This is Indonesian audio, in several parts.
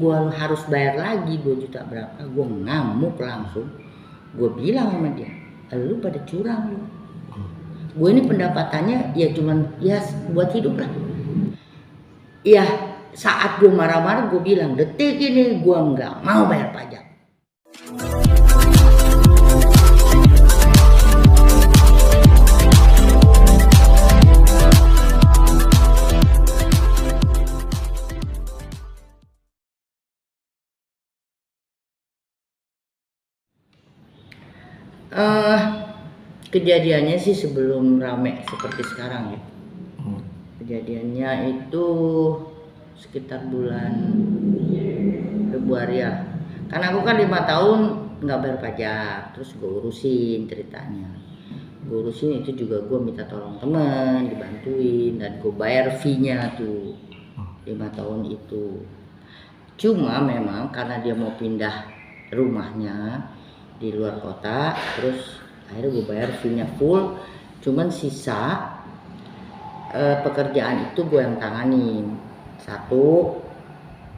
Gue harus bayar lagi 2 juta berapa, gue ngamuk langsung. Gue bilang sama dia, lu pada curang lu. Gue ini pendapatannya ya cuman ya buat hidup lah. Ya saat gue marah-marah gue bilang, detik ini gue nggak mau bayar pajak. Kejadiannya sih sebelum rame seperti sekarang ya. Kejadiannya itu sekitar bulan Februari ya. Karena aku kan 5 tahun nggak bayar pajak, terus gue urusin ceritanya. Gue urusin itu juga gue minta tolong teman, dibantuin dan gue bayar fee-nya tuh 5 tahun itu. Cuma memang karena dia mau pindah rumahnya di luar kota, terus akhirnya gue bayar fee-nya full, cuman sisa pekerjaan itu gue yang tanganin. Satu,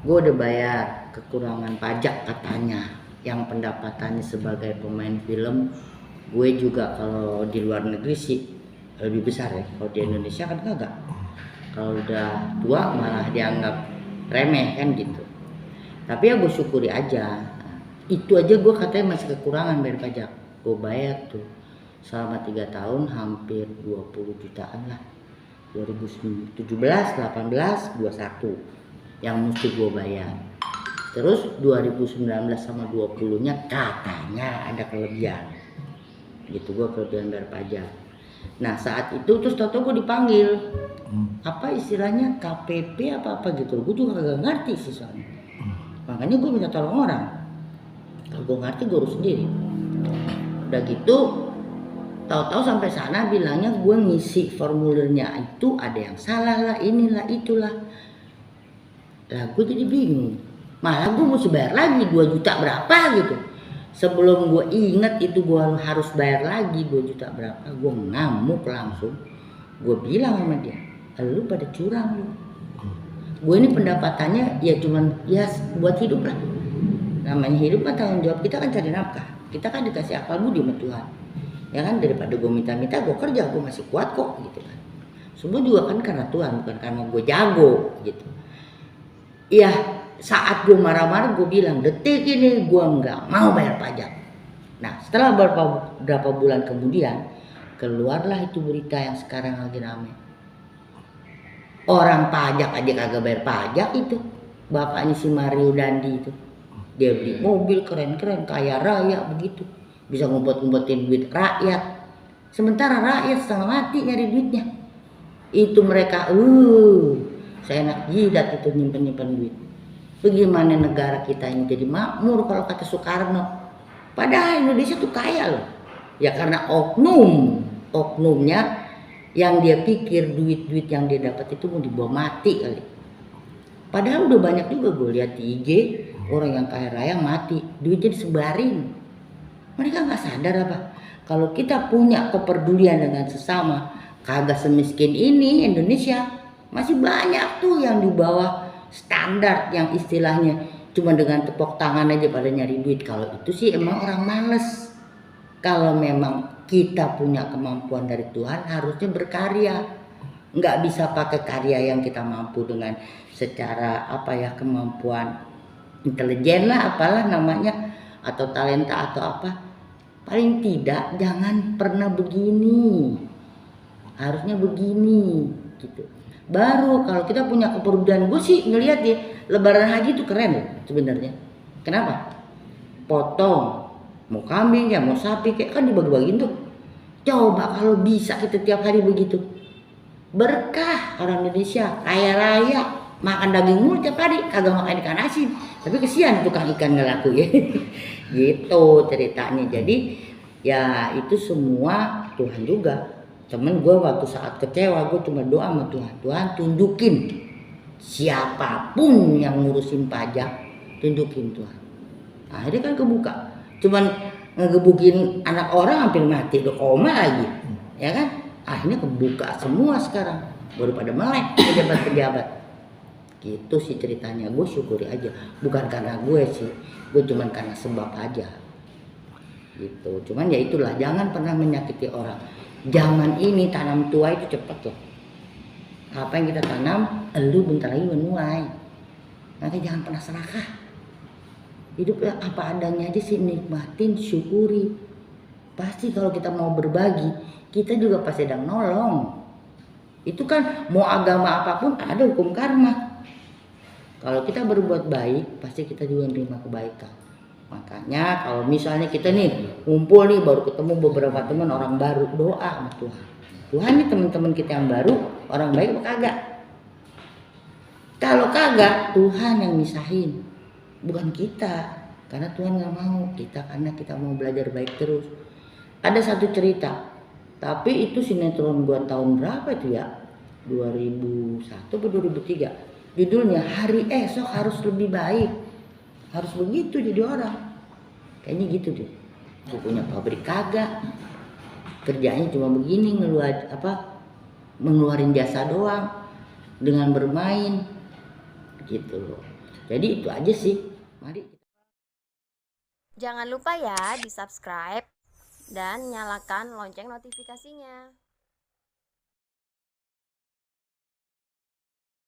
gue udah bayar kekurangan pajak katanya, yang pendapatannya sebagai pemain film. Gue juga kalau di luar negeri sih lebih besar ya, kalau di Indonesia kan kagak. Kalau udah tua malah dianggap remeh kan gitu. Tapi ya gue syukuri aja, itu aja gue katanya masih kekurangan bayar pajak. Gue bayar tuh selama 3 tahun hampir 20 jutaan lah, 2017, 18, 21 yang mesti gue bayar. Terus 2019 sama 20 nya katanya ada kelebihan gitu, gue kelebihan bayar pajak. Nah saat itu terus tau-tau gue dipanggil apa istilahnya KPP apa gitu, gue juga kagak ngerti sih soalnya. Makanya gue minta tolong orang, kalau gue ngerti gue urus sendiri. Udah gitu tahu-tahu sampai sana bilangnya gue ngisi formulirnya itu ada yang salah lah, inilah itulah. Lah gue jadi bingung, malah gue mesti bayar lagi 2 juta berapa gitu. Sebelum gue inget itu gue harus bayar lagi 2 juta berapa, gue ngamuk langsung. Gue bilang sama dia, lu pada curang lu. Gue ini pendapatannya ya cuman ya buat hidup lah. Namanya hidup kan tanggung jawab kita kan, cari nafkah. Kita kan dikasih akal budi sama Tuhan. Ya kan, daripada gue minta-minta, gue kerja, gue masih kuat kok gitu kan. Semua juga kan karena Tuhan, bukan karena gue jago gitu. Iya, saat gue marah-marah gue bilang, detik ini gue nggak mau bayar pajak. Nah setelah berapa bulan kemudian keluarlah itu berita yang sekarang lagi rame. Orang pajak aja kagak bayar pajak itu. Bapaknya si Mario Dandi itu, dia beli mobil keren-keren, kaya raya begitu, bisa ngumpet-ngumpetin duit rakyat. Sementara rakyat setengah mati nyari duitnya. Itu mereka seenak jidat itu nyimpen duit. Bagaimana negara kita ini jadi makmur kalau kata Soekarno? Padahal Indonesia tuh kaya loh. Ya karena oknumnya yang dia pikir duit-duit yang dia dapat itu mau dibawa mati kali. Padahal udah banyak juga gue lihat di IG orang yang kaya raya mati, duitnya disebarin. Mereka nggak sadar apa? Kalau kita punya kepedulian dengan sesama, kagak semiskin ini Indonesia. Masih banyak tuh yang di bawah standar, yang istilahnya cuma dengan tepuk tangan aja pada nyari duit. Kalau itu sih emang orang males. Kalau memang kita punya kemampuan dari Tuhan, harusnya berkarya. Nggak bisa pakai karya yang kita mampu dengan secara kemampuan intelijen lah apalah namanya, atau talenta atau apa. Paling tidak jangan pernah begini, harusnya begini gitu. Baru kalau kita punya kepedulian. Gue sih ngelihat ya lebaran haji itu keren loh sebenarnya. Kenapa? Potong mau kambing ya mau sapi kayak kan dibagi-bagiin tuh. Coba kalau bisa kita tiap hari begitu, berkah. Orang Indonesia kaya raya, makan daging mulu tiap hari, kagak makan ikan asin. Tapi kesian tukang ikan nggak laku ya. Gitu ceritanya. Jadi ya itu semua Tuhan juga. Temen gue waktu saat kecewa gue cuma doa sama Tuhan, Tuhan tunjukin siapapun yang ngurusin pajak, tunjukin Tuhan. Akhirnya kan kebuka. Cuman ngegebukin anak orang hampir mati, udah koma lagi, ya kan? Akhirnya kebuka semua sekarang, baru pada melek pejabat-pejabat. Gitu sih ceritanya. Gue syukuri aja, bukan karena gue sih, gue cuman karena sebab aja gitu. Cuman ya itulah, jangan pernah menyakiti orang. Zaman ini tanam tua itu cepet loh. Apa yang kita tanam, lu bentar lagi menuai. Makanya jangan pernah serakah. Hidup apa adanya aja sih, nikmatin, syukuri. Pasti kalau kita mau berbagi, kita juga pasti sedang nolong. Itu kan mau agama apapun ada hukum karma. Kalau kita berbuat baik, pasti kita juga menerima kebaikan. Makanya kalau misalnya kita nih ngumpul nih, baru ketemu beberapa teman orang baru, doa sama Tuhan. Tuhan nih teman-teman kita yang baru, orang baik apa kagak? Kalau kagak, Tuhan yang misahin, bukan kita. Karena Tuhan nggak mau kita, karena kita mau belajar baik terus. Ada satu cerita, tapi itu sinetron gua tahun berapa itu ya? 2001 atau 2003. Judulnya Hari Esok Harus Lebih Baik. Harus begitu jadi orang. Kayaknya gitu deh. Gue punya pabrik kagak. Kerjanya cuma begini, mengeluarin jasa doang dengan bermain gitu loh. Jadi itu aja sih. Mari. Jangan lupa ya di subscribe dan nyalakan lonceng notifikasinya.